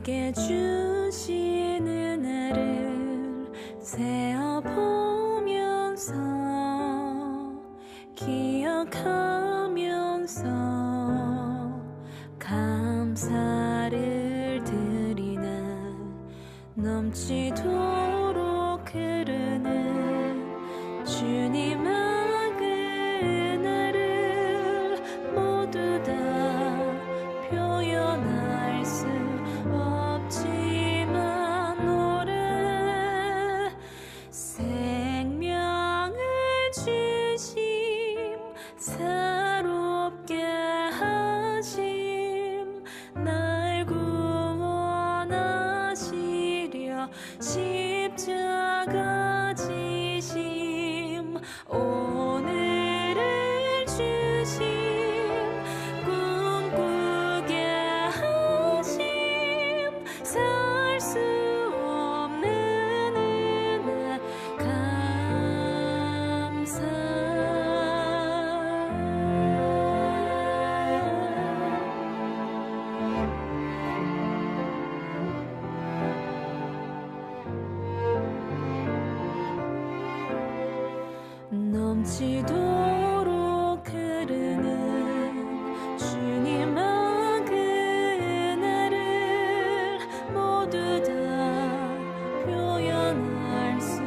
내게 주신 은혜를 세어보면서 기억하면서 감사를 드리네. 넘치도록 흐르는 주님의 그 은혜를 모두 다 표현할 수 없지만 노래 생명을 주심 새롭게 하심 날 구원하시려 십자가 지심 오늘을 주심 꿈꾸게 하심 살 수 없는 은혜 감사. 넘치도록 흐르는 주님의 그 은혜를 모두 다 표현할 수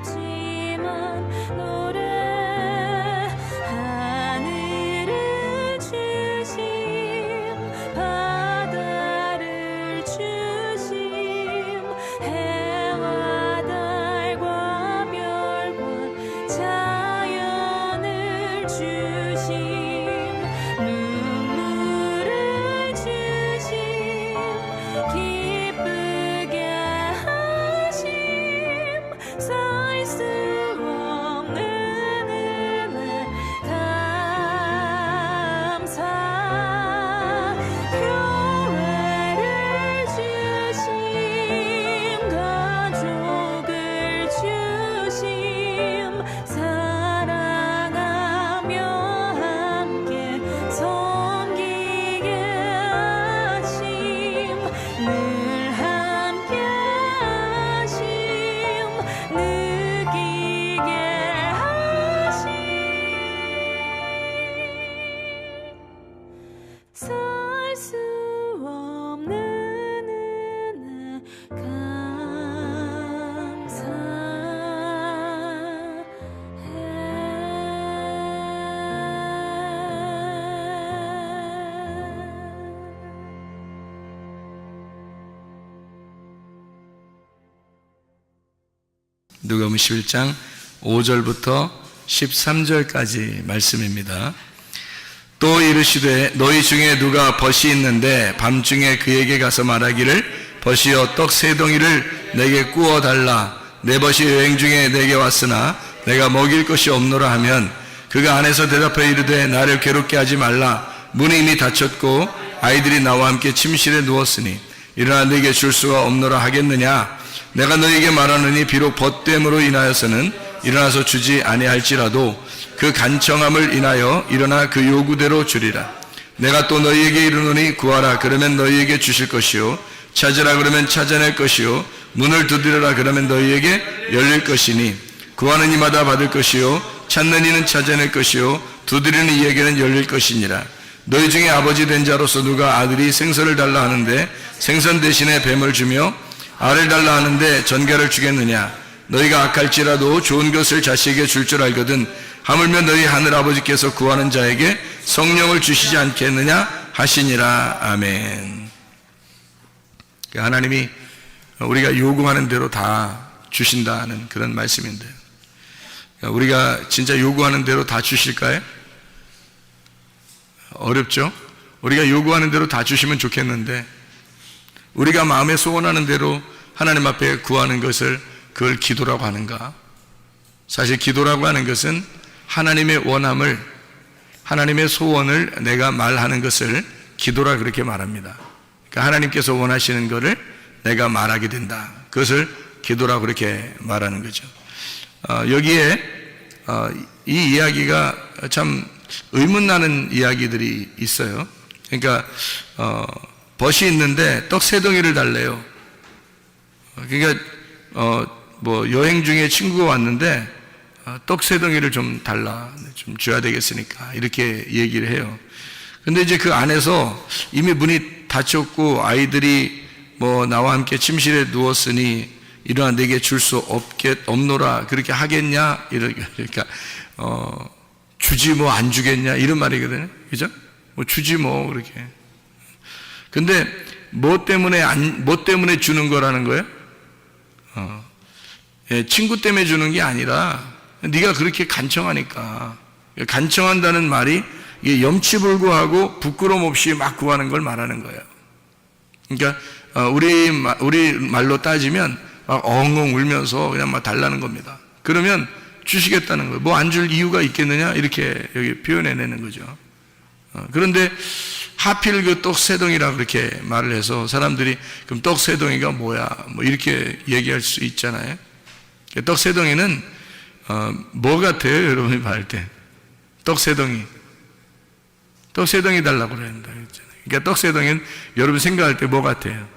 없지만 노래 하늘을 주심 바다를 주심 해와 달과 별과 자연을 주심 눈물을 주심 기쁘게 하심 살 수 없는 은혜 감사. 교회를 주심 가족을 주심 사랑하며 함께 섬기게 하심 늘 함께 하심 느끼게 하심 살 수 없는 은혜 누가복음 11장 5절부터 13절까지 말씀입니다. 또 이르시되 너희 중에 누가 벗이 있는데 밤중에 그에게 가서 말하기를 벗이여 떡 세 덩이를 내게 구워 달라 내 벗이 여행 중에 내게 왔으나 내가 먹일 것이 없노라 하면 그가 안에서 대답하여 이르되 나를 괴롭게 하지 말라 문이 이미 닫혔고 아이들이 나와 함께 침실에 누웠으니 일어나 내게 줄 수가 없노라 하겠느냐. 내가 너희에게 말하느니 비록 벗됨으로 인하여서는 일어나서 주지 아니할지라도 그 간청함을 인하여 일어나 그 요구대로 주리라. 내가 또 너희에게 이르노니 구하라 그러면 너희에게 주실 것이요 찾으라 그러면 찾아낼 것이요 문을 두드려라 그러면 너희에게 열릴 것이니 구하는 이마다 받을 것이요 찾는 이는 찾아낼 것이요 두드리는 이에게는 열릴 것이니라. 너희 중에 아버지 된 자로서 누가 아들이 생선을 달라 하는데 생선 대신에 뱀을 주며 알을 달라 하는데 전갈을 주겠느냐. 너희가 악할지라도 좋은 것을 자식에게 줄 줄 알거든 하물며 너희 하늘아버지께서 구하는 자에게 성령을 주시지 않겠느냐 하시니라. 아멘. 하나님이 우리가 요구하는 대로 다 주신다는 그런 말씀인데요. 우리가 진짜 요구하는 대로 다 주실까요? 어렵죠? 우리가 요구하는 대로 다 주시면 좋겠는데 우리가 마음에 소원하는 대로 하나님 앞에 구하는 것을 그걸 기도라고 하는가? 사실 기도라고 하는 것은 하나님의 원함을, 하나님의 소원을 내가 말하는 것을 기도라 그렇게 말합니다. 그러니까 하나님께서 원하시는 것을 내가 말하게 된다. 그것을 기도라고 그렇게 말하는 거죠. 여기에 이 이야기가 참 의문나는 이야기들이 있어요. 그러니까 벗이 있는데 떡 3덩이를 달래요. 그러니까 뭐 여행 중에 친구가 왔는데 떡 3덩이를 좀 달라, 좀 줘야 되겠으니까 이렇게 얘기를 해요. 근데 이제 그 안에서 이미 문이 닫혔고 아이들이 뭐 나와 함께 침실에 누웠으니 일어나 내게 줄 수 없노라 그렇게 하겠냐, 그러니까 주지 뭐 안 주겠냐 이런 말이거든요. 그죠? 뭐 주지 뭐 그렇게. 근데 뭐 때문에 주는 거라는 거예요? 친구 때문에 주는 게 아니라 네가 그렇게 간청하니까. 간청한다는 말이 이게 염치불구하고 부끄럼 없이 막 구하는 걸 말하는 거예요. 그러니까 우리 말로 따지면 막 엉엉 울면서 그냥 막 달라는 겁니다. 그러면 주시겠다는 거예요. 뭐 안 줄 이유가 있겠느냐 이렇게 여기 표현해내는 거죠. 그런데 하필 그 떡 3덩이라 그렇게 말을 해서 사람들이 그럼 떡 3덩이가 뭐야 뭐 이렇게 얘기할 수 있잖아요. 떡 3덩이는 뭐 같아요? 여러분이 봤을 때 떡 3덩이 떡 3덩이 달라고 그랬는데, 그러니까 떡 3덩이는 여러분 생각할 때 뭐 같아요?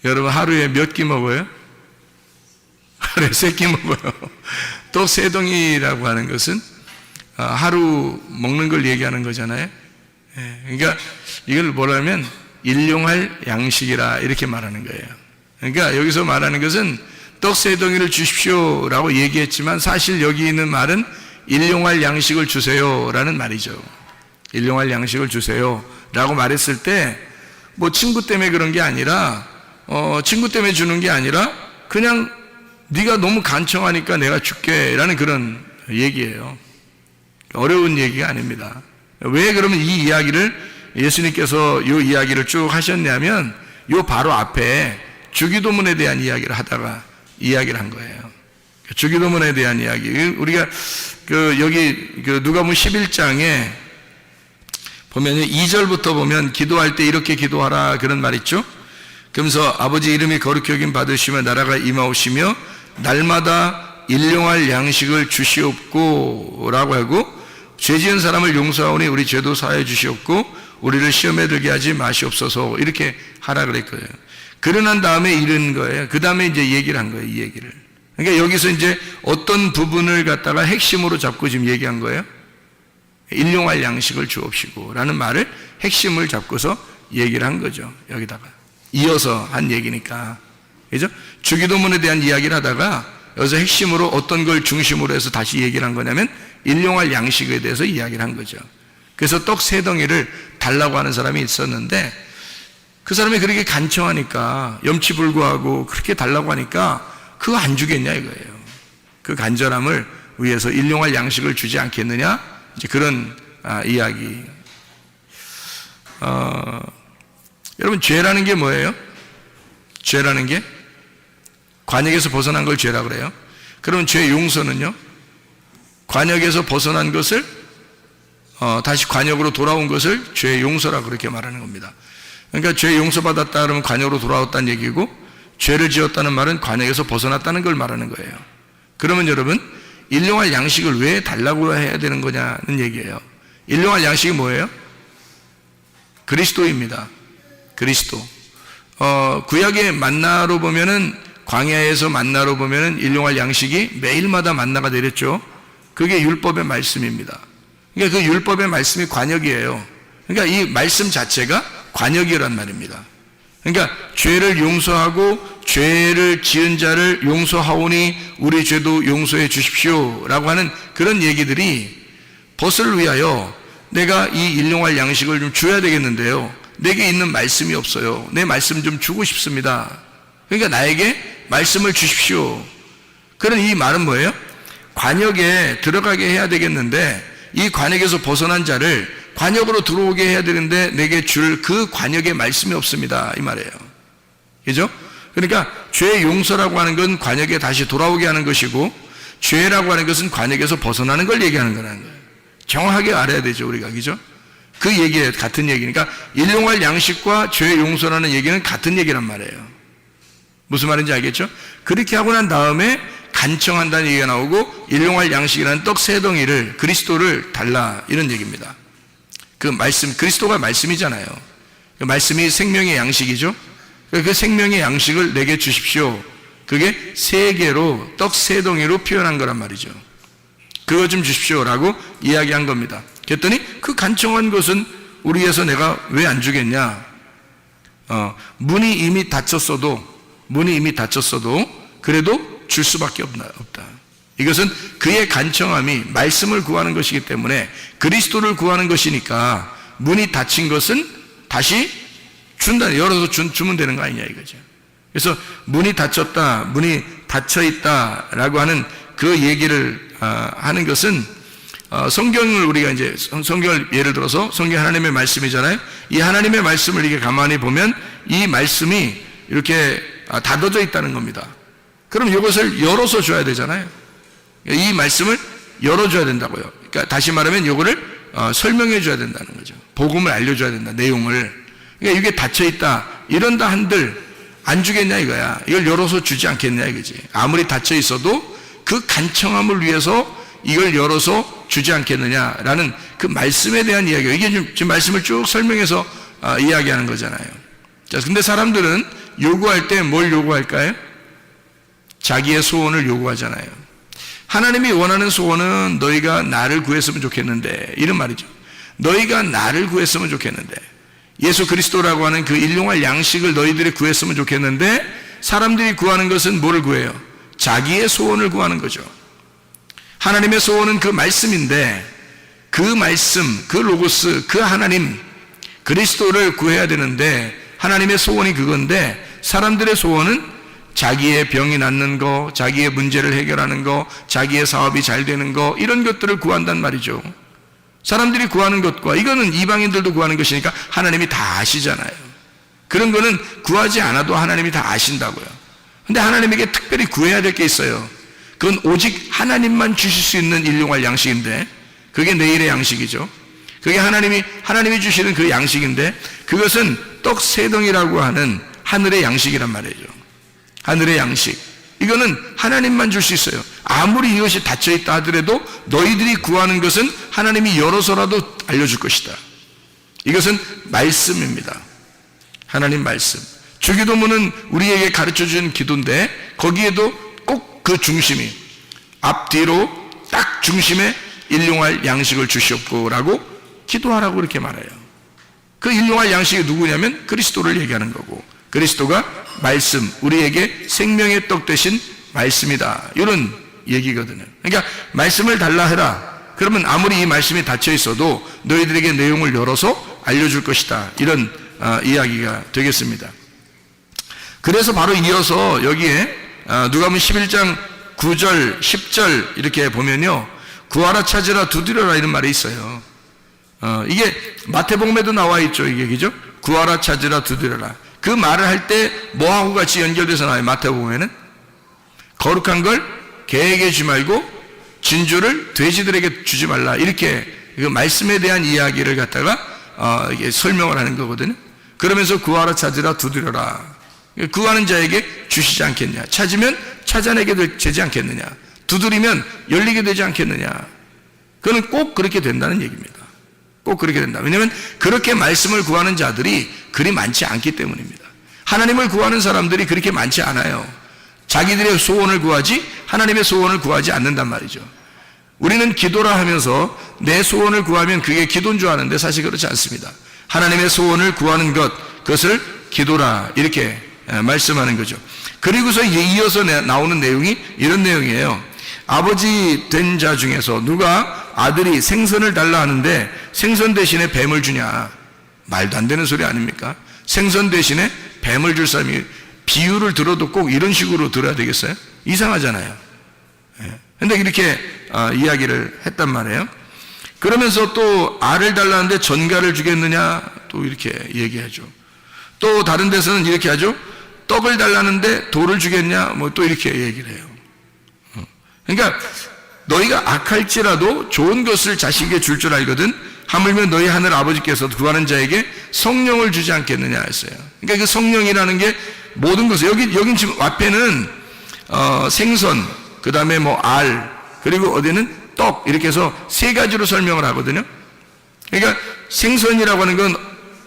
여러분 하루에 몇 끼 먹어요? 하루에 3끼 먹어요. 떡 3덩이라고 하는 것은 하루 먹는 걸 얘기하는 거잖아요. 그러니까 이걸 뭐라면 일용할 양식이라 이렇게 말하는 거예요. 그러니까 여기서 말하는 것은 떡 3덩이를 주십시오라고 얘기했지만 사실 여기 있는 말은 일용할 양식을 주세요라는 말이죠. 일용할 양식을 주세요라고 말했을 때 뭐 친구 때문에 그런 게 아니라 친구 때문에 주는 게 아니라 그냥 네가 너무 간청하니까 내가 줄게라는 그런 얘기예요. 어려운 얘기가 아닙니다. 왜 그러면 이 이야기를 예수님께서 이 이야기를 쭉 하셨냐면 요 바로 앞에 주기도문에 대한 이야기를 하다가 이야기를 한 거예요. 주기도문에 대한 이야기. 우리가 여기 누가복음 11장에 보면 2절부터 보면 기도할 때 이렇게 기도하라 그런 말 있죠. 그러면서 아버지 이름이 거룩히 여김 받으시며 나라가 임하오시며 날마다 일용할 양식을 주시옵고 라고 하고 죄 지은 사람을 용서하오니 우리 죄도 사하여 주시옵고 우리를 시험에 들게 하지 마시옵소서 이렇게 하라 그랬거든요. 그러난 다음에 이런 거예요. 그 다음에 이제 얘기를 한 거예요. 이 얘기를. 그러니까 여기서 이제 어떤 부분을 갖다가 핵심으로 잡고 지금 얘기한 거예요. 일용할 양식을 주옵시고 라는 말을 핵심을 잡고서 얘기를 한 거죠. 여기다가 이어서 한 얘기니까. 그죠? 주기도문에 대한 이야기를 하다가 여기서 핵심으로 어떤 걸 중심으로 해서 다시 얘기를 한 거냐면 일용할 양식에 대해서 이야기를 한 거죠. 그래서 떡 3덩이를 달라고 하는 사람이 있었는데 그 사람이 그렇게 간청하니까 염치불구하고 그렇게 달라고 하니까 그거 안 주겠냐 이거예요. 그 간절함을 위해서 일용할 양식을 주지 않겠느냐 이제 그런 이야기. 여러분 죄라는 게 뭐예요? 죄라는 게 관역에서 벗어난 걸 죄라 그래요. 그러면 죄 용서는요? 관역에서 벗어난 것을 다시 관역으로 돌아온 것을 죄 용서라 그렇게 말하는 겁니다. 그러니까 죄 용서받았다 그러면 관역으로 돌아왔다는 얘기고 죄를 지었다는 말은 관역에서 벗어났다는 걸 말하는 거예요. 그러면 여러분 일용할 양식을 왜 달라고 해야 되는 거냐는 얘기예요. 일용할 양식이 뭐예요? 그리스도입니다. 그리스도. 구약의 만나로 보면은 광야에서 만나로 보면은 일용할 양식이 매일마다 만나가 내렸죠. 그게 율법의 말씀입니다. 그러니까 그 율법의 말씀이 관역이에요. 그러니까 이 말씀 자체가 관역이란 말입니다. 그러니까 죄를 용서하고 죄를 지은 자를 용서하오니 우리 죄도 용서해 주십시오 라고 하는 그런 얘기들이 벗을 위하여 내가 이 일용할 양식을 좀 줘야 되겠는데요. 내게 있는 말씀이 없어요. 내 말씀 좀 주고 싶습니다. 그러니까 나에게 말씀을 주십시오. 그런 이 말은 뭐예요? 관역에 들어가게 해야 되겠는데 이 관역에서 벗어난 자를 관역으로 들어오게 해야 되는데 내게 줄 그 관역의 말씀이 없습니다. 이 말이에요. 그죠? 그러니까 죄 용서라고 하는 건 관역에 다시 돌아오게 하는 것이고 죄라고 하는 것은 관역에서 벗어나는 걸 얘기하는 거라는 거예요. 정확하게 알아야 되죠, 우리가. 그죠? 그 얘기에 같은 얘기니까 일용할 양식과 죄 용서라는 얘기는 같은 얘기란 말이에요. 무슨 말인지 알겠죠? 그렇게 하고 난 다음에 간청한다는 얘기가 나오고 일용할 양식이라는 떡 3덩이를 그리스도를 달라 이런 얘기입니다. 그 말씀, 그리스도가 말씀이잖아요. 말씀이 생명의 양식이죠. 그 생명의 양식을 내게 주십시오. 그게 3개로 떡 3덩이로 표현한 거란 말이죠. 그거 좀 주십시오라고 이야기한 겁니다. 그랬더니 그 간청한 것은 우리 위해서 내가 왜 안 주겠냐? 문이 이미 닫혔어도 그래도 줄 수밖에 없다. 이것은 그의 간청함이 말씀을 구하는 것이기 때문에 그리스도를 구하는 것이니까 문이 닫힌 것은 다시 준다. 열어서 주면 되는 거 아니냐 이거죠. 그래서 문이 닫혔다, 문이 닫혀 있다라고 하는 그 얘기를 하는 것은 성경을 우리가 이제 성경을 예를 들어서 성경 하나님의 말씀이잖아요. 이 하나님의 말씀을 이렇게 가만히 보면 이 말씀이 이렇게 닫아져 있다는 겁니다. 그럼 이것을 열어서 줘야 되잖아요. 이 말씀을 열어줘야 된다고요. 그러니까 다시 말하면 이거를 설명해 줘야 된다는 거죠. 복음을 알려줘야 된다, 내용을. 그러니까 이게 닫혀 있다, 이런다 한들 안 주겠냐 이거야. 이걸 열어서 주지 않겠냐 이거지. 아무리 닫혀 있어도 그 간청함을 위해서 이걸 열어서 주지 않겠느냐라는 그 말씀에 대한 이야기예요. 이게 지금 말씀을 쭉 설명해서 이야기하는 거잖아요. 자, 근데 사람들은 요구할 때 뭘 요구할까요? 자기의 소원을 요구하잖아요. 하나님이 원하는 소원은 너희가 나를 구했으면 좋겠는데, 이런 말이죠. 너희가 나를 구했으면 좋겠는데, 예수 그리스도라고 하는 그 일용할 양식을 너희들이 구했으면 좋겠는데, 사람들이 구하는 것은 뭐를 구해요? 자기의 소원을 구하는 거죠. 하나님의 소원은 그 말씀인데, 그 말씀, 그 로고스, 그 하나님 그리스도를 구해야 되는데, 하나님의 소원이 그건데 사람들의 소원은 자기의 병이 낫는 거, 자기의 문제를 해결하는 거, 자기의 사업이 잘 되는 거, 이런 것들을 구한단 말이죠. 사람들이 구하는 것과 이거는 이방인들도 구하는 것이니까 하나님이 다 아시잖아요. 그런 거는 구하지 않아도 하나님이 다 아신다고요. 근데 하나님에게 특별히 구해야 될 게 있어요. 그건 오직 하나님만 주실 수 있는 일용할 양식인데, 그게 내일의 양식이죠. 그게 하나님이 주시는 그 양식인데, 그것은 떡 3덩이라고 하는 하늘의 양식이란 말이죠. 하늘의 양식. 이거는 하나님만 줄 수 있어요. 아무리 이것이 닫혀 있다 하더라도 너희들이 구하는 것은 하나님이 열어서라도 알려줄 것이다. 이것은 말씀입니다. 하나님 말씀. 주기도문은 우리에게 가르쳐 준 기도인데, 거기에도 꼭 그 중심이 앞뒤로 딱 중심에 일용할 양식을 주시옵고라고 기도하라고 이렇게 말해요. 그 일용할 양식이 누구냐면 그리스도를 얘기하는 거고, 그리스도가 말씀, 우리에게 생명의 떡 되신 말씀이다, 이런 얘기거든요. 그러니까 말씀을 달라 해라. 그러면 아무리 이 말씀이 닫혀 있어도 너희들에게 내용을 열어서 알려줄 것이다, 이런 이야기가 되겠습니다. 그래서 바로 이어서 여기에 누가복음 11장 9절 10절 이렇게 보면요, 구하라 찾으라 두드려라 이런 말이 있어요. 이게 마태복음에도 나와 있죠. 이게 그죠? 구하라 찾으라 두드려라. 그 말을 할 때 뭐하고 같이 연결돼서 나와요? 마태복음에는 거룩한 걸 개에게 주지 말고 진주를 돼지들에게 주지 말라, 이렇게 그 말씀에 대한 이야기를 갖다가 이게 설명을 하는 거거든요. 그러면서 구하라 찾으라 두드려라. 구하는 자에게 주시지 않겠냐, 찾으면 찾아내게 되지 않겠느냐, 두드리면 열리게 되지 않겠느냐. 그건 꼭 그렇게 된다는 얘기입니다. 꼭 그렇게 된다. 왜냐하면 그렇게 말씀을 구하는 자들이 그리 많지 않기 때문입니다. 하나님을 구하는 사람들이 그렇게 많지 않아요. 자기들의 소원을 구하지 하나님의 소원을 구하지 않는단 말이죠. 우리는 기도라 하면서 내 소원을 구하면 그게 기도인 줄 아는데 사실 그렇지 않습니다. 하나님의 소원을 구하는 것, 그것을 기도라, 이렇게 말씀하는 거죠. 그리고서 이어서 나오는 내용이 이런 내용이에요. 아버지 된 자 중에서 누가 아들이 생선을 달라 하는데 생선 대신에 뱀을 주냐? 말도 안 되는 소리 아닙니까? 생선 대신에 뱀을 줄 사람이, 비유를 들어도 꼭 이런 식으로 들어야 되겠어요? 이상하잖아요. 근데 이렇게 이야기를 했단 말이에요. 그러면서 또 알을 달라는데 전갈을 주겠느냐? 또 이렇게 얘기하죠. 또 다른 데서는 이렇게 하죠. 떡을 달라는데 돌을 주겠냐? 뭐 또 이렇게 얘기를 해요. 그러니까 너희가 악할지라도 좋은 것을 자식에게 줄 줄 알거든 하물며 너희 하늘 아버지께서 구하는 자에게 성령을 주지 않겠느냐 했어요. 그러니까 그 성령이라는 게 모든 것을, 여긴 지금 앞에는 생선, 그 다음에 뭐 알, 그리고 어디는 떡, 이렇게 해서 3가지로 설명을 하거든요. 그러니까 생선이라고 하는 건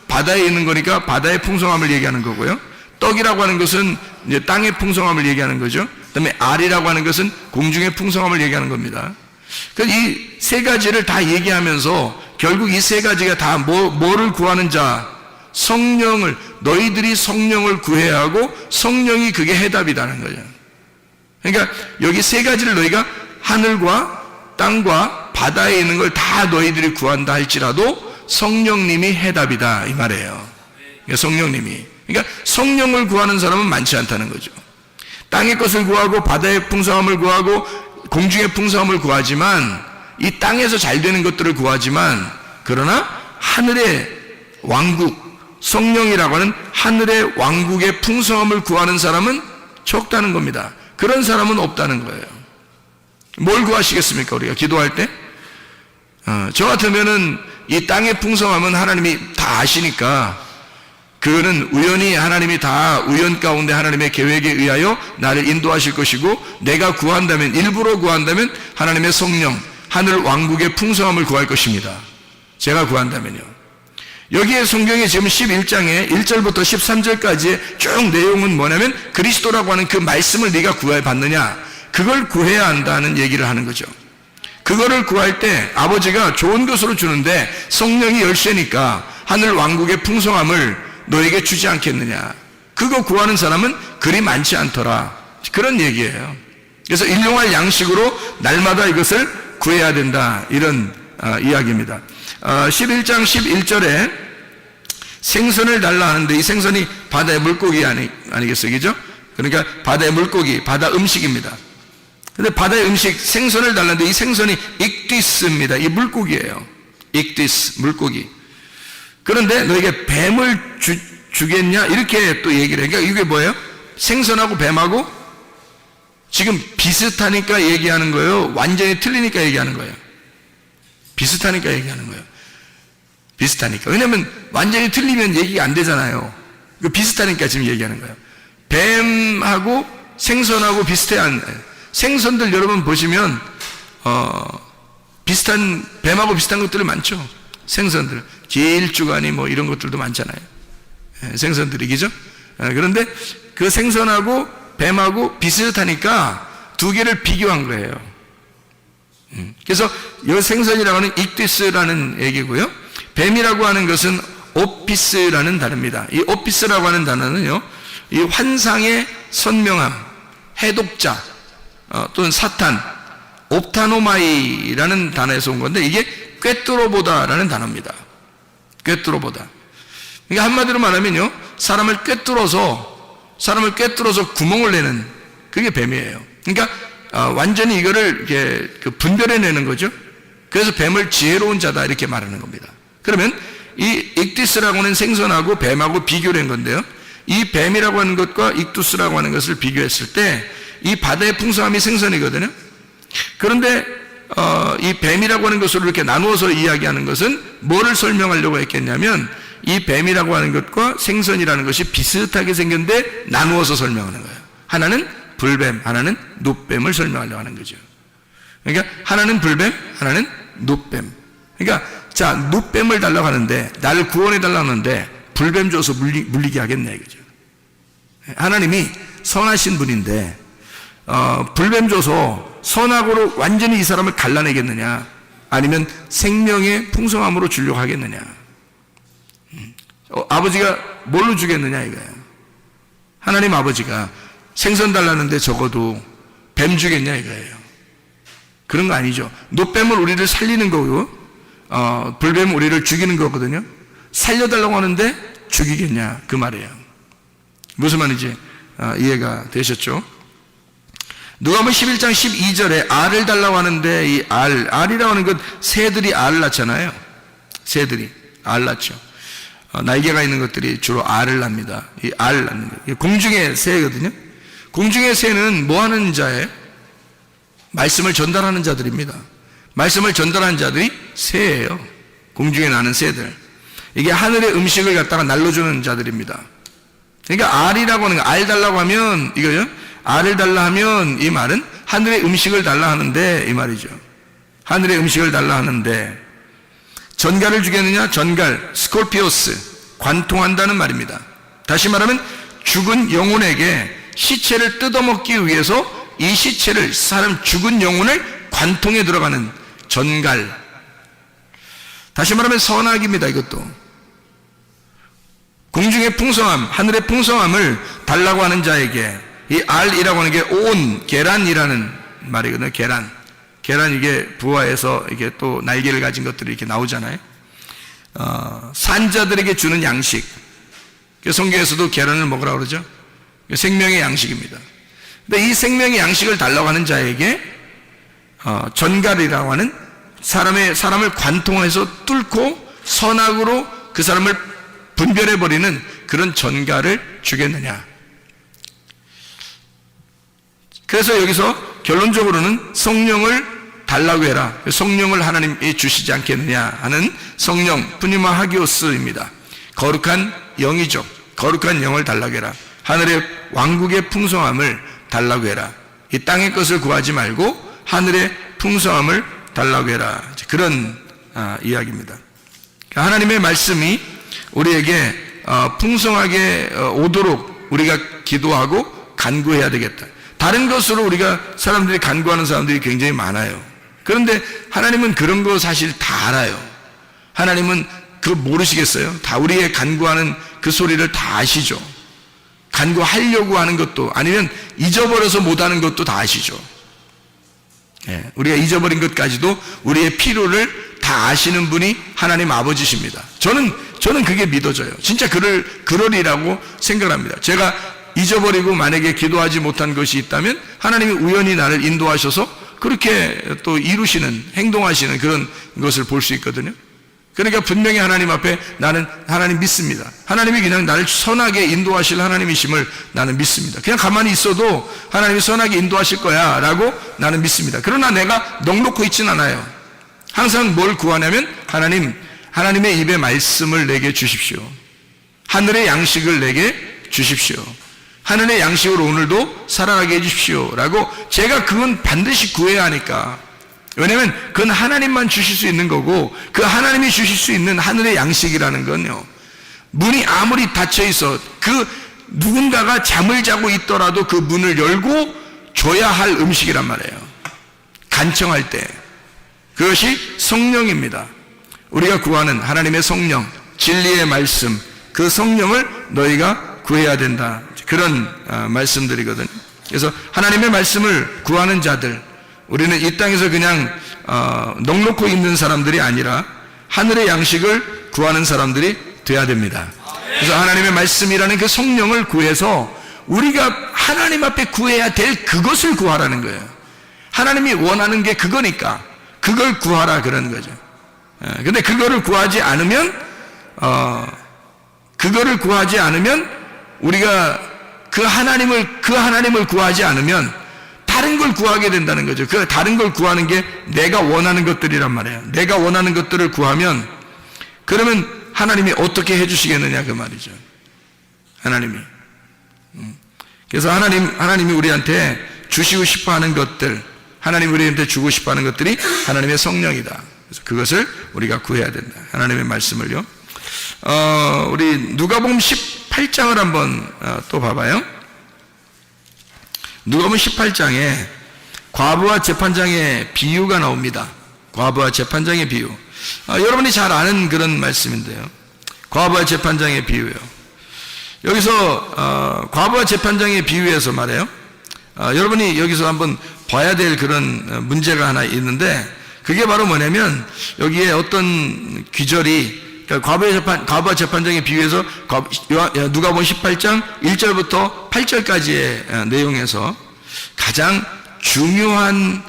바다에 있는 거니까 바다의 풍성함을 얘기하는 거고요. 떡이라고 하는 것은 이제 땅의 풍성함을 얘기하는 거죠. 그다음에 알이라고 하는 것은 공중의 풍성함을 얘기하는 겁니다. 그래서 이 세 가지를 다 얘기하면서 결국 이 세 가지가 다 뭐를 구하는 자? 성령을, 너희들이 성령을 구해야 하고 성령이 그게 해답이라는 거죠. 그러니까 여기 세 가지를 너희가 하늘과 땅과 바다에 있는 걸 다 너희들이 구한다 할지라도 성령님이 해답이다 이 말이에요. 그러니까 성령님이. 그러니까 성령을 구하는 사람은 많지 않다는 거죠. 땅의 것을 구하고 바다의 풍성함을 구하고 공중의 풍성함을 구하지만 이 땅에서 잘 되는 것들을 구하지만 그러나 하늘의 왕국, 성령이라고 하는 하늘의 왕국의 풍성함을 구하는 사람은 적다는 겁니다. 그런 사람은 없다는 거예요. 뭘 구하시겠습니까? 우리가 기도할 때? 저 같으면은 이 땅의 풍성함은 하나님이 다 아시니까 그거는 우연히 하나님이 다 우연 가운데 하나님의 계획에 의하여 나를 인도하실 것이고 내가 구한다면, 일부러 구한다면 하나님의 성령, 하늘 왕국의 풍성함을 구할 것입니다. 제가 구한다면요. 여기에 성경에 지금 11장에 1절부터 13절까지의 쭉 내용은 뭐냐면 그리스도라고 하는 그 말씀을 네가 구해 받느냐, 그걸 구해야 한다는 얘기를 하는 거죠. 그거를 구할 때 아버지가 좋은 것으로 주는데 성령이 열쇠니까 하늘 왕국의 풍성함을 너에게 주지 않겠느냐. 그거 구하는 사람은 그리 많지 않더라. 그런 얘기예요. 그래서 일용할 양식으로 날마다 이것을 구해야 된다. 이런 이야기입니다. 11장 11절에 생선을 달라 하는데 이 생선이 바다의 물고기 아니겠어요? 그죠? 그러니까 바다의 물고기, 바다 음식입니다. 근데 바다의 음식, 생선을 달라는데 이 생선이 익디스입니다. 이 물고기예요. 익디스, 물고기. 그런데 너에게 뱀을 주겠냐? 이렇게 또 얘기를 해요. 그러니까 이게 뭐예요? 생선하고 뱀하고 지금 비슷하니까 얘기하는 거예요? 완전히 틀리니까 얘기하는 거예요? 비슷하니까 얘기하는 거예요. 비슷하니까. 왜냐면 완전히 틀리면 얘기가 안 되잖아요. 비슷하니까 지금 얘기하는 거예요. 뱀하고 생선하고 비슷해야. 생선들 여러분 보시면 비슷한, 뱀하고 비슷한 것들이 많죠. 생선들 길주가니 뭐 이런 것들도 많잖아요. 생선들이, 그죠? 그런데 그 생선하고 뱀하고 비슷하니까 두 개를 비교한 거예요. 그래서 이 생선이라고 하는 익디스라는 얘기고요. 뱀이라고 하는 것은 오피스라는 단어입니다. 이 오피스라고 하는 단어는요, 이 환상의 선명함, 해독자, 또는 사탄, 옵타노마이라는 단어에서 온 건데 이게 꿰뚫어보다라는 단어입니다. 꿰뚫어보다. 그러니까 한마디로 말하면요, 사람을 꿰뚫어서 구멍을 내는 그게 뱀이에요. 그러니까 완전히 이거를 이렇게 분별해내는 거죠. 그래서 뱀을 지혜로운 자다 이렇게 말하는 겁니다. 그러면 이 익디스라고 하는 생선하고 뱀하고 비교된 건데요, 이 뱀이라고 하는 것과 익두스라고 하는 것을 비교했을 때 이 바다의 풍성함이 생선이거든요. 그런데 이 뱀이라고 하는 것으로 이렇게 나누어서 이야기하는 것은 뭐를 설명하려고 했겠냐면 이 뱀이라고 하는 것과 생선이라는 것이 비슷하게 생겼는데 나누어서 설명하는 거예요. 하나는 불뱀, 하나는 눕뱀을 설명하려고 하는 거죠. 그러니까 하나는 불뱀, 하나는 눕뱀. 그러니까 자, 눕뱀을 달라고 하는데, 나를 구원해 달라고 하는데 불뱀 줘서 물리게 하겠네 이거죠. 하나님이 선하신 분인데 불뱀 줘서 선악으로 완전히 이 사람을 갈라내겠느냐, 아니면 생명의 풍성함으로 주려고 하겠느냐. 아버지가 뭘로 주겠느냐 이거예요. 하나님 아버지가 생선 달라는데 적어도 뱀 주겠냐 이거예요. 그런 거 아니죠. 눕뱀은 우리를 살리는 거고 불뱀은 우리를 죽이는 거거든요. 살려달라고 하는데 죽이겠냐 그 말이에요. 무슨 말인지 이해가 되셨죠? 누가복음 11장 12절에 알을 달라고 하는데 이 알이라고 하는 것, 새들이 알을 낳잖아요. 새들이 알 낳죠. 날개가 있는 것들이 주로 알을 낳습니다. 이 알 낳는 거, 공중의 새거든요. 공중의 새는 뭐 하는 자예요? 말씀을 전달하는 자들입니다. 말씀을 전달하는 자들이 새예요. 공중에 나는 새들. 이게 하늘의 음식을 갖다가 날려주는 자들입니다. 그러니까 알이라고 하는 거, 알 달라고 하면 이거요, 알을 달라 하면 이 말은 하늘의 음식을 달라 하는데 이 말이죠. 하늘의 음식을 달라 하는데 전갈을 주겠느냐? 전갈, 스콜피오스, 관통한다는 말입니다. 다시 말하면 죽은 영혼에게 시체를 뜯어먹기 위해서 이 시체를, 사람 죽은 영혼을 관통해 들어가는 전갈. 다시 말하면 선악입니다. 이것도 공중의 풍성함, 하늘의 풍성함을 달라고 하는 자에게, 이 알이라고 하는 게 온, 계란이라는 말이거든요. 계란 이게 부화해서 이게 또 날개를 가진 것들이 이렇게 나오잖아요. 산자들에게 주는 양식. 성경에서도 계란을 먹으라고 그러죠. 생명의 양식입니다. 근데 이 생명의 양식을 달라고 하는 자에게 전갈이라고 하는 사람을 관통해서 뚫고 선악으로 그 사람을 분별해버리는 그런 전갈을 주겠느냐. 그래서 여기서 결론적으로는 성령을 달라고 해라. 성령을 하나님이 주시지 않겠느냐 하는 성령, 푸니마 하기오스입니다. 거룩한 영이죠. 거룩한 영을 달라고 해라. 하늘의 왕국의 풍성함을 달라고 해라. 이 땅의 것을 구하지 말고 하늘의 풍성함을 달라고 해라. 그런 이야기입니다. 하나님의 말씀이 우리에게 풍성하게 오도록 우리가 기도하고 간구해야 되겠다. 다른 것으로 우리가 사람들이 간구하는 사람들이 굉장히 많아요. 그런데 하나님은 그런 거 사실 다 알아요. 하나님은 그거 모르시겠어요? 다 우리의 간구하는 그 소리를 다 아시죠. 간구하려고 하는 것도, 아니면 잊어버려서 못하는 것도 다 아시죠. 예, 우리가 잊어버린 것까지도 우리의 필요를 다 아시는 분이 하나님 아버지십니다. 저는 그게 믿어져요. 진짜 그러리라고 생각합니다. 제가 잊어버리고 만약에 기도하지 못한 것이 있다면 하나님이 우연히 나를 인도하셔서 그렇게 또 이루시는, 행동하시는 그런 것을 볼 수 있거든요. 그러니까 분명히 하나님 앞에 나는 하나님 믿습니다. 하나님이 그냥 나를 선하게 인도하실 하나님이심을 나는 믿습니다. 그냥 가만히 있어도 하나님이 선하게 인도하실 거야 라고 나는 믿습니다. 그러나 내가 넉놓고 있진 않아요. 항상 뭘 구하냐면 하나님의 입에 말씀을 내게 주십시오. 하늘의 양식을 내게 주십시오. 하늘의 양식으로 오늘도 살아가게 해주십시오 라고 제가 그건 반드시 구해야 하니까. 왜냐하면 그건 하나님만 주실 수 있는 거고, 그 하나님이 주실 수 있는 하늘의 양식이라는 건요, 문이 아무리 닫혀 있어 그 누군가가 잠을 자고 있더라도 그 문을 열고 줘야 할 음식이란 말이에요. 간청할 때. 그것이 성령입니다. 우리가 구하는 하나님의 성령, 진리의 말씀, 그 성령을 너희가 구해야 된다. 그런 말씀들이거든요. 그래서 하나님의 말씀을 구하는 자들, 우리는 이 땅에서 그냥 넉놓고 있는 사람들이 아니라 하늘의 양식을 구하는 사람들이 돼야 됩니다. 그래서 하나님의 말씀이라는 그 성령을 구해서 우리가 하나님 앞에 구해야 될 그것을 구하라는 거예요. 하나님이 원하는 게 그거니까 그걸 구하라 그런 거죠. 근데 그거를 구하지 않으면 우리가 그 하나님을 구하지 않으면 다른 걸 구하게 된다는 거죠. 그 다른 걸 구하는 게 내가 원하는 것들이란 말이에요. 내가 원하는 것들을 구하면, 그러면 하나님이 어떻게 해주시겠느냐 그 말이죠. 하나님이. 그래서 하나님이 우리한테 주시고 싶어하는 것들, 하나님이 우리한테 주고 싶어하는 것들이 하나님의 성령이다. 그래서 그것을 우리가 구해야 된다. 하나님의 말씀을요. 우리 누가복음 18장을 한번 또 봐봐요. 누가복음 18장에 과부와 재판장의 비유가 나옵니다. 과부와 재판장의 비유. 여러분이 잘 아는 그런 말씀인데요. 과부와 재판장의 비유예요. 여기서 과부와 재판장의 비유에서 말해요. 여러분이 여기서 한번 봐야 될 그런 문제가 하나 있는데, 그게 바로 뭐냐면 여기에 어떤 귀절이, 과부와 재판장의 비유에서 누가복음 18장 1절부터 8절까지의 내용에서 가장 중요한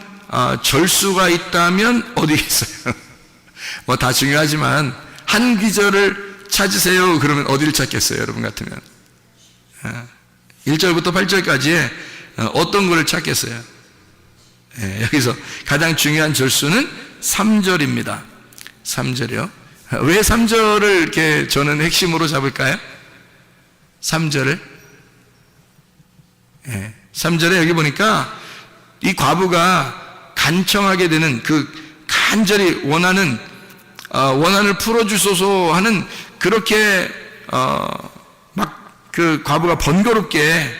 절수가 있다면 어디 있어요? 뭐 다 중요하지만 한 귀절을 찾으세요. 그러면 어디를 찾겠어요? 여러분 같으면 1절부터 8절까지의 어떤 거를 찾겠어요? 여기서 가장 중요한 절수는 3절입니다. 3절이요. 왜 3절을 이렇게 저는 핵심으로 잡을까요? 3절을? 3절에 여기 보니까 이 과부가 간청하게 되는, 그 간절히 원한을 풀어주소서 하는, 그렇게 막 그 과부가 번거롭게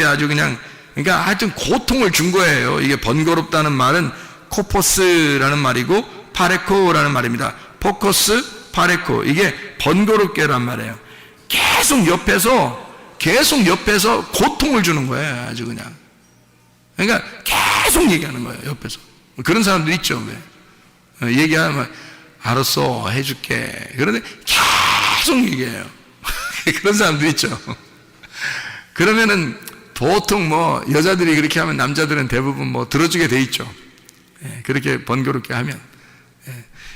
아주 그냥, 그러니까 하여튼 고통을 준 거예요. 이게 번거롭다는 말은 코포스라는 말이고 파레코라는 말입니다. 포커스, 파레코. 이게 번거롭게란 말이에요. 계속 옆에서 고통을 주는 거예요. 아주 그냥. 그러니까 계속 얘기하는 거예요. 옆에서. 그런 사람들 있죠. 왜? 얘기하면 알았어, 해줄게. 그런데 계속 얘기해요. 그런 사람들 있죠. 그러면은 보통 여자들이 그렇게 하면 남자들은 대부분 들어주게 돼 있죠. 그렇게 번거롭게 하면.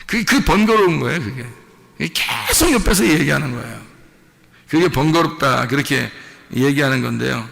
그 번거로운 거예요, 그게. 계속 옆에서 얘기하는 거예요. 그게 번거롭다, 그렇게 얘기하는 건데요.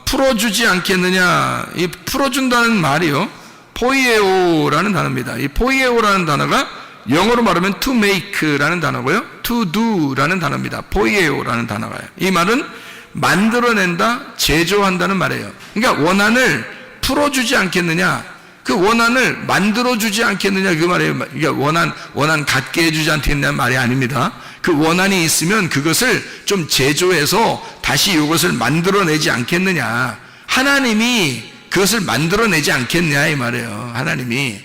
풀어주지 않겠느냐, 이 풀어준다는 말이요, 포이에오라는 단어입니다. 이 포이에오라는 단어가 영어로 말하면 to make라는 단어고요, to do라는 단어입니다. 포이에오라는 단어가요. 이 말은 만들어낸다, 제조한다는 말이에요. 그러니까 원한을 풀어주지 않겠느냐, 그 원한을 만들어주지 않겠느냐, 그 말이에요. 그러니까 원한 갖게 해주지 않겠느냐는 말이 아닙니다. 그 원한이 있으면 그것을 좀 제조해서 다시 이것을 만들어내지 않겠느냐. 하나님이 그것을 만들어내지 않겠냐, 이 말이에요. 하나님이.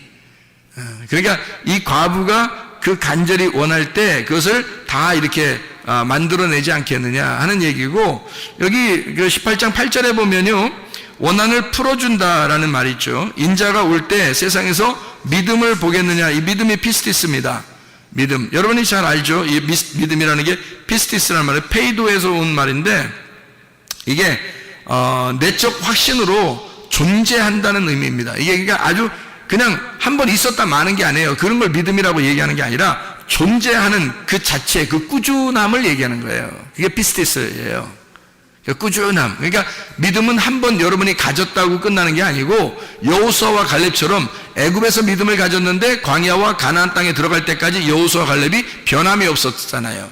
그러니까 이 과부가 그 간절히 원할 때 그것을 다 이렇게 만들어내지 않겠느냐 하는 얘기고, 여기 그 18장 8절에 보면요, 원한을 풀어준다라는 말이 있죠. 인자가 올 때 세상에서 믿음을 보겠느냐. 이 믿음이 피스티스입니다. 믿음. 여러분이 잘 알죠? 이 믿음이라는 게 피스티스라는 말은 페이도에서 온 말인데, 이게 내적 확신으로 존재한다는 의미입니다. 이게 그러니까 아주 그냥 한번 있었다 마는 게 아니에요. 그런 걸 믿음이라고 얘기하는 게 아니라 존재하는 그 자체, 그 꾸준함을 얘기하는 거예요. 그게 피스티스예요. 꾸준함. 그러니까 믿음은 한번 여러분이 가졌다고 끝나는 게 아니고, 여호수아와 갈렙처럼 애굽에서 믿음을 가졌는데 광야와 가나안 땅에 들어갈 때까지 여호수아 갈렙이 변함이 없었잖아요.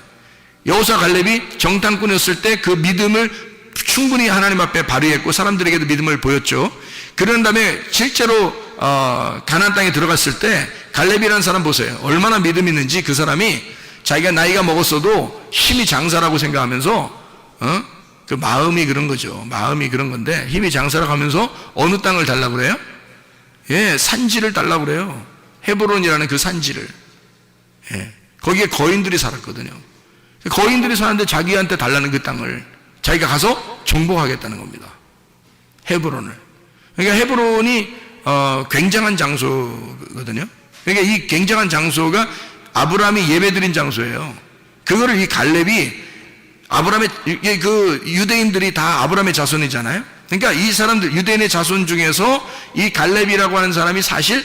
여호수아 갈렙이 정탐꾼이었을 때 그 믿음을 충분히 하나님 앞에 발휘했고 사람들에게도 믿음을 보였죠. 그런 다음에 실제로 가나안 땅에 들어갔을 때 갈렙이라는 사람 보세요. 얼마나 믿음 있는지. 그 사람이 자기가 나이가 먹었어도 힘이 장사라고 생각하면서 그 마음이 그런 거죠. 마음이 그런 건데 힘이 장사라고 하면서 어느 땅을 달라고 그래요? 산지를 달라고 그래요. 헤브론이라는 그 산지를. 거기에 거인들이 살았거든요. 거인들이 사는데 자기한테 달라는 그 땅을 자기가 가서 정복하겠다는 겁니다. 헤브론을. 그러니까 헤브론이 굉장한 장소거든요. 그러니까 이 굉장한 장소가 아브라함이 예배드린 장소예요. 그거를 이 갈렙이, 아브라함의 그 유대인들이 다 아브라함의 자손이잖아요. 그러니까 이 사람들, 유대인의 자손 중에서 이 갈렙이라고 하는 사람이 사실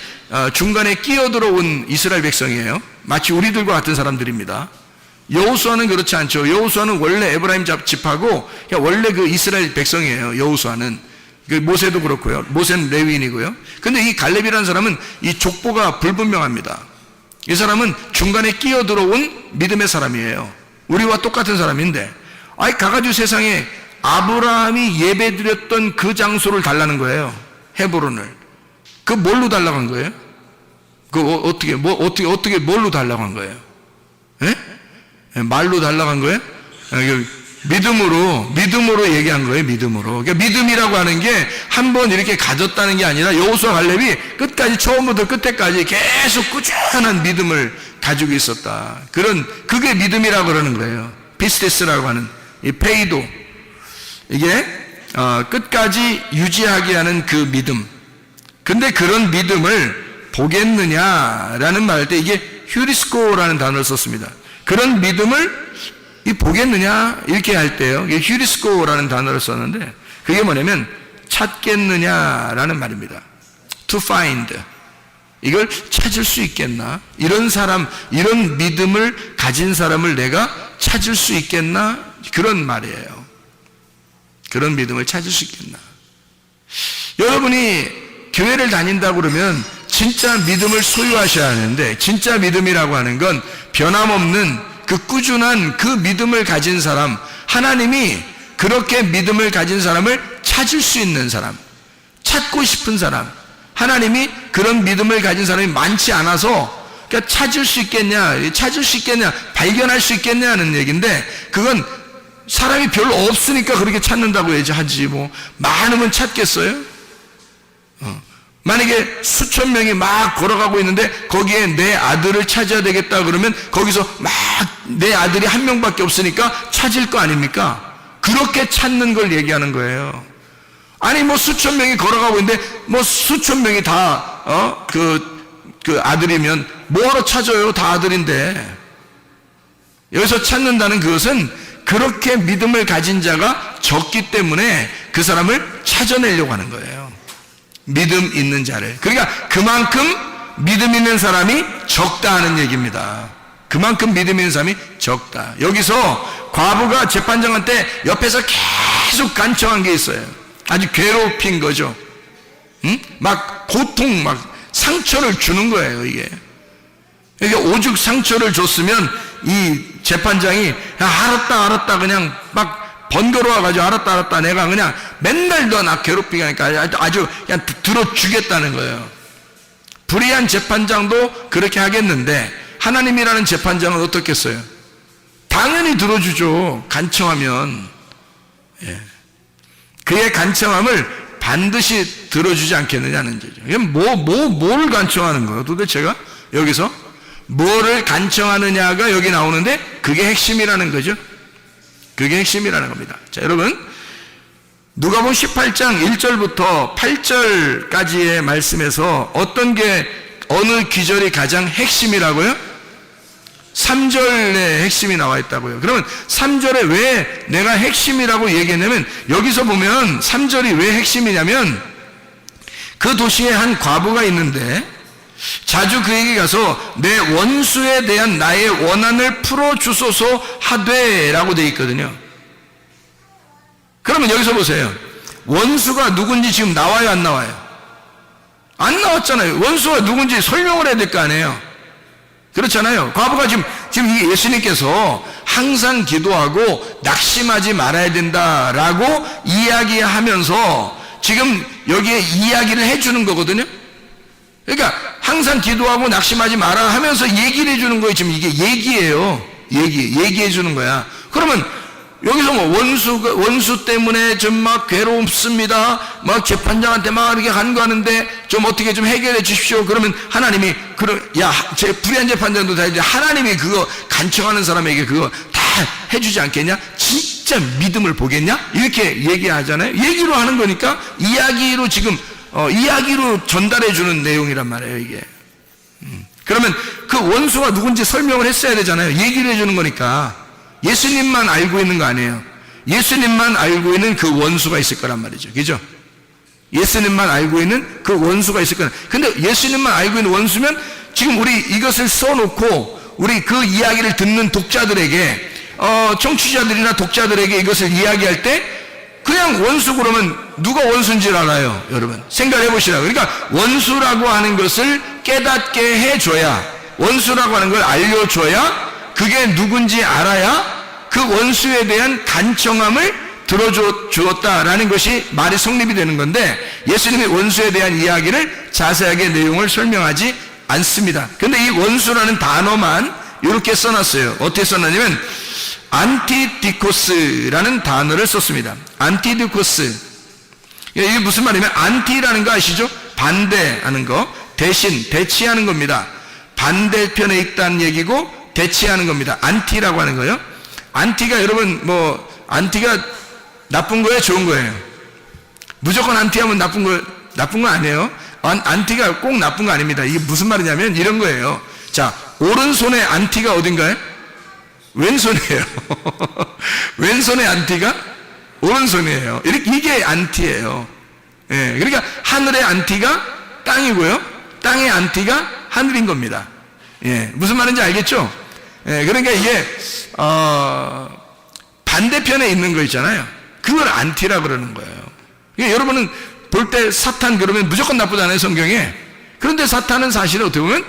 중간에 끼어들어온 이스라엘 백성이에요. 마치 우리들과 같은 사람들입니다. 여호수아는 그렇지 않죠. 여호수아는 원래 에브라임 집하고 원래 그 이스라엘 백성이에요. 여호수아는. 그 모세도 그렇고요. 모세는 레위인이고요. 근데 이 갈렙이라는 사람은 이 족보가 불분명합니다. 이 사람은 중간에 끼어들어온 믿음의 사람이에요. 우리와 똑같은 사람인데, 가가지고 세상에 아브라함이 예배드렸던 그 장소를 달라는 거예요. 헤브론을. 그 뭘로 달라고 한 거예요? 어떻게 뭘로 달라고 한 거예요? 말로 달라고 한 거예요? 믿음으로 얘기한 거예요. 믿음으로. 그러니까 믿음이라고 하는 게 한 번 이렇게 가졌다는 게 아니라 여호수아 갈렙이 끝까지, 처음부터 끝에까지 계속 꾸준한 믿음을 가지고 있었다. 그게 믿음이라고 그러는 거예요. 피스티스라고 하는 이 페이도. 이게 끝까지 유지하게 하는 그 믿음. 근데 그런 믿음을 보겠느냐라는 말 할 때 이게 휴리스코라는 단어를 썼습니다. 그런 믿음을 보겠느냐 이렇게 할 때요, 이게 휴리스코라는 단어를 썼는데 그게 뭐냐면 찾겠느냐라는 말입니다. To find. 이걸 찾을 수 있겠나? 이런 사람, 이런 믿음을 가진 사람을 내가 찾을 수 있겠나? 그런 말이에요. 그런 믿음을 찾을 수 있겠나? 여러분이 교회를 다닌다고 그러면 진짜 믿음을 소유하셔야 하는데, 진짜 믿음이라고 하는 건 변함없는 그 꾸준한 그 믿음을 가진 사람, 하나님이 그렇게 믿음을 가진 사람을 찾을 수 있는 사람, 찾고 싶은 사람, 하나님이 그런 믿음을 가진 사람이 많지 않아서 그러니까 찾을 수 있겠냐, 발견할 수 있겠냐는 얘기인데, 그건 사람이 별로 없으니까 그렇게 찾는다고 하지, 뭐 많으면 찾겠어요? 만약에 수천 명이 막 걸어가고 있는데 거기에 내 아들을 찾아야 되겠다 그러면 거기서 막 내 아들이 한 명밖에 없으니까 찾을 거 아닙니까? 그렇게 찾는 걸 얘기하는 거예요. 아니 뭐 수천 명이 걸어가고 있는데 뭐 수천 명이 다 그 아들이면 뭐하러 찾아요? 다 아들인데. 여기서 찾는다는 그것은 그렇게 믿음을 가진 자가 적기 때문에 그 사람을 찾아내려고 하는 거예요. 믿음 있는 자를. 그러니까 그만큼 믿음 있는 사람이 적다 하는 얘기입니다. 그만큼 믿음 있는 사람이 적다. 여기서 과부가 재판장한테 옆에서 계속 간청한 게 있어요. 아주 괴롭힌 거죠. 응? 막 고통, 막 상처를 주는 거예요, 이게. 그러니까 오죽 상처를 줬으면 이 재판장이 알았다 그냥 막 번거로워가지고 알았다 내가 그냥 맨날 너 나 괴롭히게 하니까 아주 그냥 들어주겠다는 거예요. 불의한 재판장도 그렇게 하겠는데 하나님이라는 재판장은 어떻겠어요? 당연히 들어주죠. 간청하면. 예. 그의 간청함을 반드시 들어주지 않겠느냐는 거죠. 뭘 간청하는 거예요? 도대체가 여기서 뭐를 간청하느냐가 여기 나오는데 그게 핵심이라는 거죠. 그게 핵심이라는 겁니다. 자, 여러분, 누가복음 18장 1절부터 8절까지의 말씀에서 어떤 게 어느 기절이 가장 핵심이라고요? 3절에 핵심이 나와 있다고요. 그러면 3절에 왜 내가 핵심이라고 얘기했냐면, 여기서 보면 3절이 왜 핵심이냐면, 그 도시에 한 과부가 있는데 자주 그에게 가서 내 원수에 대한 나의 원한을 풀어주소서 하되 라고 되어 있거든요. 그러면 여기서 보세요. 원수가 누군지 지금 나와요, 안 나와요? 안 나왔잖아요. 원수가 누군지 설명을 해야 될 거 아니에요. 그렇잖아요. 과부가 지금 이게 예수님께서 항상 기도하고 낙심하지 말아야 된다라고 이야기하면서 지금 여기에 이야기를 해주는 거거든요. 그러니까 항상 기도하고 낙심하지 마라 하면서 얘기를 해주는 거예요. 지금 이게 얘기예요. 얘기해 주는 거야. 그러면 여기서 뭐 원수 때문에 좀 막 괴롭습니다. 막 재판장한테 막 이렇게 간구하는데 좀 어떻게 좀 해결해 주십시오. 그러면 하나님이 제 불의한 재판장도 다 이제 하나님이 그거 간청하는 사람에게 그거 다 해주지 않겠냐? 진짜 믿음을 보겠냐? 이렇게 얘기하잖아요. 얘기로 하는 거니까 이야기로 지금 이야기로 전달해 주는 내용이란 말이에요, 이게. 그러면 그 원수가 누군지 설명을 했어야 되잖아요. 얘기를 해 주는 거니까. 예수님만 알고 있는 거 아니에요. 예수님만 알고 있는 그 원수가 있을 거란 말이죠. 그죠? 예수님만 알고 있는 그 원수가 있을 거란. 근데 예수님만 알고 있는 원수면 지금 우리 이것을 써놓고 우리 그 이야기를 듣는 독자들에게 청취자들이나 독자들에게 이것을 이야기할 때 그냥 원수 그러면 누가 원수인지를 알아요, 여러분. 생각해 보시라고. 그러니까 원수라고 하는 것을 깨닫게 해줘야, 원수라고 하는 걸 알려줘야, 그게 누군지 알아야 그 원수에 대한 간청함을 들어주었다라는 것이 말이 성립이 되는 건데, 예수님이 원수에 대한 이야기를 자세하게 내용을 설명하지 않습니다. 근데 이 원수라는 단어만 이렇게 써놨어요. 어떻게 써놨냐면 안티디코스라는 단어를 썼습니다. 안티디코스. 이게 무슨 말이냐면, 안티라는 거 아시죠? 반대하는 거, 대신, 대치하는 겁니다. 반대편에 있다는 얘기고 대치하는 겁니다. 안티라고 하는 거예요. 안티가 여러분 안티가 나쁜 거예요, 좋은 거예요? 무조건 안티하면 나쁜 거 아니에요. 안티가 꼭 나쁜 거 아닙니다. 이게 무슨 말이냐면 이런 거예요. 자, 오른손에 안티가 어딘가요? 왼손이에요. 왼손의 안티가 오른손이에요. 이게 안티예요. 예, 그러니까 하늘의 안티가 땅이고요, 땅의 안티가 하늘인 겁니다. 예, 무슨 말인지 알겠죠? 예, 그러니까 이게 반대편에 있는 거 있잖아요. 그걸 안티라 그러는 거예요. 그러니까 여러분은 볼 때 사탄 그러면 무조건 나쁘잖아요, 성경에. 그런데 사탄은 사실은 어떻게 보면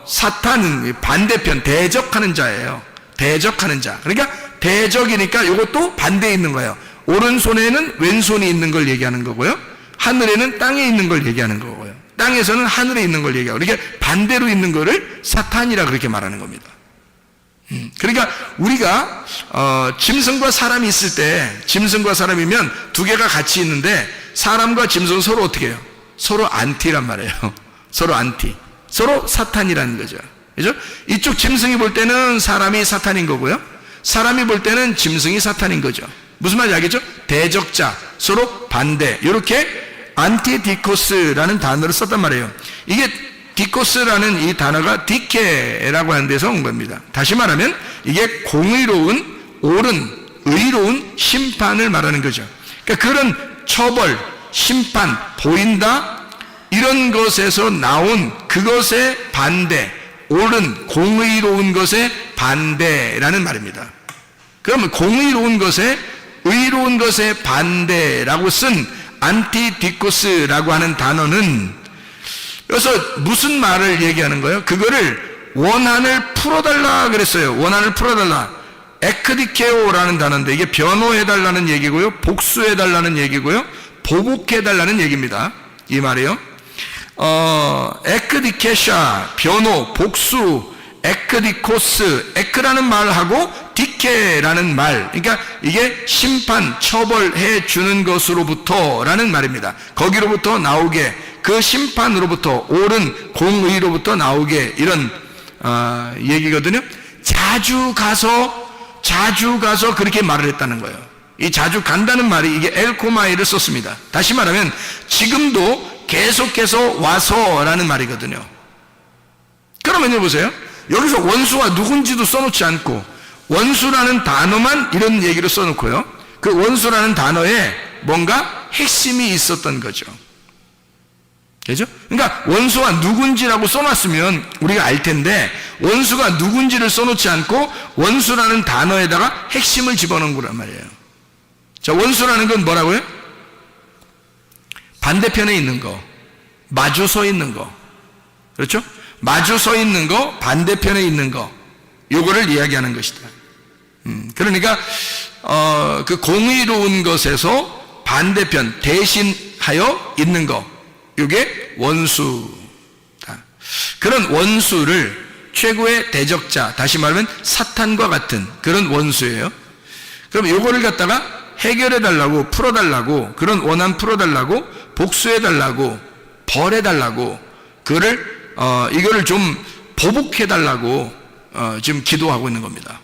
사탄은 반대편, 대적하는 자예요. 대적하는 자. 그러니까 대적이니까 이것도 반대에 있는 거예요. 오른손에는 왼손이 있는 걸 얘기하는 거고요, 하늘에는 땅에 있는 걸 얘기하는 거고요. 땅에서는 하늘에 있는 걸 얘기하고, 그러니까 반대로 있는 거를 사탄이라 그렇게 말하는 겁니다. 그러니까 우리가 짐승과 사람이 있을 때, 짐승과 사람이면 두 개가 같이 있는데 사람과 짐승은 서로 어떻게 해요? 서로 안티란 말이에요. 서로 안티, 서로 사탄이라는 거죠. 그죠? 이쪽 짐승이 볼 때는 사람이 사탄인 거고요, 사람이 볼 때는 짐승이 사탄인 거죠. 무슨 말인지 알겠죠? 대적자, 서로 반대, 이렇게 안티디코스라는 단어를 썼단 말이에요. 이게 디코스라는 이 단어가 디케라고 하는 데서 온 겁니다. 다시 말하면 이게 공의로운, 옳은, 의로운 심판을 말하는 거죠. 그러니까 그런 처벌, 심판, 보인다, 이런 것에서 나온 그것의 반대, 옳은, 공의로운 것의 반대라는 말입니다. 그러면 공의로운 것에, 의로운 것의 반대라고 쓴 안티디코스라고 하는 단어는, 그래서 무슨 말을 얘기하는 거예요? 그거를 원한을 풀어달라 그랬어요. 원한을 풀어달라. 에크디케오라는 단어인데 이게 변호해달라는 얘기고요, 복수해달라는 얘기고요, 보복해달라는 얘기입니다. 이 말이요. 에크디케샤, 변호, 복수, 에크디코스, 에크라는 말하고 디케라는 말, 그러니까 이게 심판, 처벌해 주는 것으로부터라는 말입니다. 거기로부터 나오게, 그 심판으로부터, 옳은 공의로부터 나오게, 이런 얘기거든요. 자주 가서 그렇게 말을 했다는 거예요. 이 자주 간다는 말이 이게 엘코마이를 썼습니다. 다시 말하면 지금도 계속해서 와서라는 말이거든요. 그러면 보세요. 여기서 원수가 누군지도 써놓지 않고 원수라는 단어만 이런 얘기를 써놓고요, 그 원수라는 단어에 뭔가 핵심이 있었던 거죠. 그죠? 그러니까 원수가 누군지라고 써놨으면 우리가 알 텐데, 원수가 누군지를 써놓지 않고 원수라는 단어에다가 핵심을 집어넣은 거란 말이에요. 자, 원수라는 건 뭐라고요? 반대편에 있는 거, 마주 서 있는 거, 그렇죠? 마주 서 있는 거, 반대편에 있는 거, 요거를 이야기하는 것이다. 그러니까 그 공의로운 것에서 반대편, 대신하여 있는 거, 이게 원수다. 그런 원수를 최고의 대적자, 다시 말하면 사탄과 같은 그런 원수예요. 그럼 요거를 갖다가 해결해달라고, 풀어달라고, 그런 원한 풀어달라고, 복수해달라고, 벌해달라고, 그거를 이거를 좀 보복해달라고 지금 기도하고 있는 겁니다.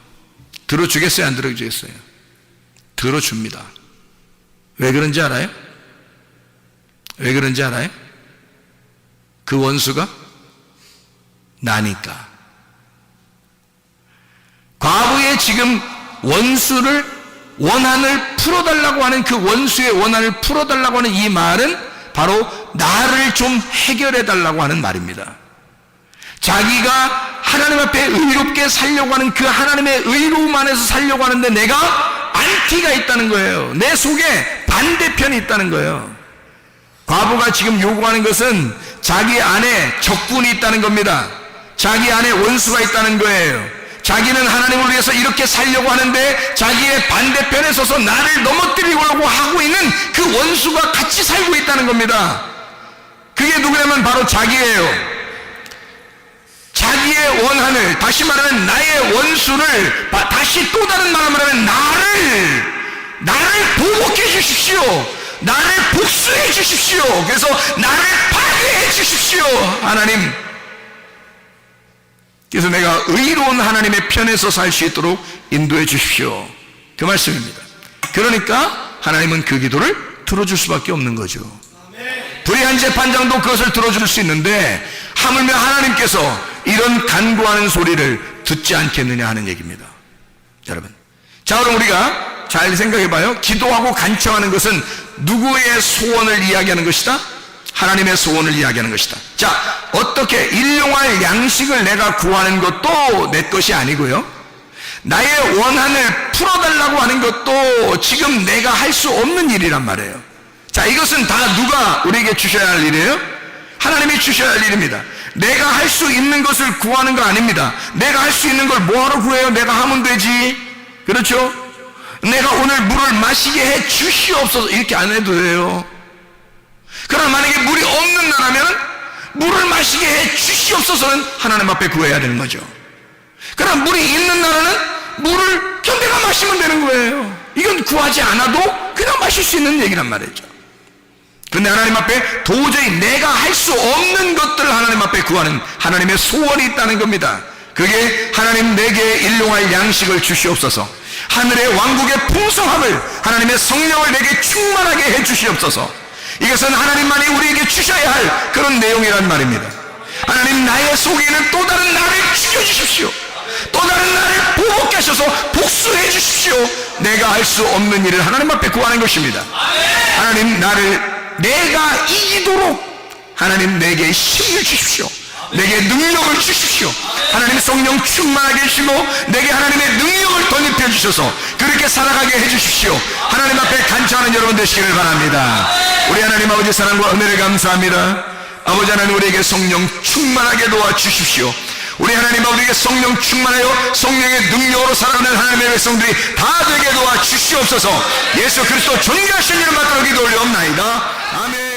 들어주겠어요? 안 들어주겠어요? 들어줍니다. 왜 그런지 알아요? 왜 그런지 알아요? 그 원수가 나니까. 과거에 지금 원수를, 원한을 풀어달라고 하는 그 원수의 원한을 풀어달라고 하는 이 말은 바로 나를 좀 해결해달라고 하는 말입니다. 자기가 하나님 앞에 의롭게 살려고 하는 그 하나님의 의로움 안에서 살려고 하는데 내가 안티가 있다는 거예요. 내 속에 반대편이 있다는 거예요. 과부가 지금 요구하는 것은 자기 안에 적군이 있다는 겁니다. 자기 안에 원수가 있다는 거예요. 자기는 하나님을 위해서 이렇게 살려고 하는데 자기의 반대편에 서서 나를 넘어뜨리려고 하고 있는 그 원수가 같이 살고 있다는 겁니다. 그게 누구냐면 바로 자기예요. 자기의 원한을, 다시 말하면 나의 원수를, 다시 또 다른 말로 말하면 나를 보복해 주십시오. 나를 복수해 주십시오. 그래서 나를 파괴해 주십시오. 하나님, 그래서 내가 의로운 하나님의 편에서 살 수 있도록 인도해 주십시오. 그 말씀입니다. 그러니까 하나님은 그 기도를 들어줄 수밖에 없는 거죠. 불의한 재판장도 그것을 들어줄 수 있는데 하물며 하나님께서 이런 간구하는 소리를 듣지 않겠느냐 하는 얘기입니다. 여러분, 자, 그럼 우리가 잘 생각해 봐요. 기도하고 간청하는 것은 누구의 소원을 이야기하는 것이다? 하나님의 소원을 이야기하는 것이다. 자, 어떻게 일용할 양식을 내가 구하는 것도 내 것이 아니고요, 나의 원한을 풀어달라고 하는 것도 지금 내가 할 수 없는 일이란 말이에요. 자, 이것은 다 누가 우리에게 주셔야 할 일이에요? 하나님이 주셔야 할 일입니다. 내가 할 수 있는 것을 구하는 거 아닙니다. 내가 할 수 있는 걸 뭐하러 구해요? 내가 하면 되지. 그렇죠? 내가 오늘 물을 마시게 해 주시옵소서, 이렇게 안 해도 돼요. 그러나 만약에 물이 없는 나라면 물을 마시게 해 주시옵소서는 하나님 앞에 구해야 되는 거죠. 그러나 물이 있는 나라는 물을 그냥 내가 마시면 되는 거예요. 이건 구하지 않아도 그냥 마실 수 있는 얘기란 말이죠. 그런데 하나님 앞에 도저히 내가 할 수 없는 것들을 하나님 앞에 구하는 하나님의 소원이 있다는 겁니다. 그게 하나님 내게 일용할 양식을 주시옵소서, 하늘의 왕국의 풍성함을, 하나님의 성령을 내게 충만하게 해 주시옵소서. 이것은 하나님만이 우리에게 주셔야 할 그런 내용이란 말입니다. 하나님, 나의 속에 있는 또 다른 나를 죽여주십시오. 또 다른 나를 보복케 하셔서 복수해 주십시오. 내가 할 수 없는 일을 하나님 앞에 구하는 것입니다. 하나님, 내가 이기도록 하나님 내게 힘을 주십시오. 내게 능력을 주십시오. 하나님 성령 충만하게 해주시고 내게 하나님의 능력을 덧입혀 주셔서 그렇게 살아가게 해주십시오. 하나님 앞에 간청하는 여러분 되시기를 바랍니다. 우리 하나님 아버지 사랑과 은혜를 감사합니다. 아버지 하나님, 우리에게 성령 충만하게 도와주십시오. 우리 하나님 아버지에게 성령 충만하여 성령의 능력으로 살아가는 하나님의 백성들이 다 되게 도와주시옵소서. 예수 그리스도 존귀하신 이름 받들어 기도 올려옵나이다. 아멘.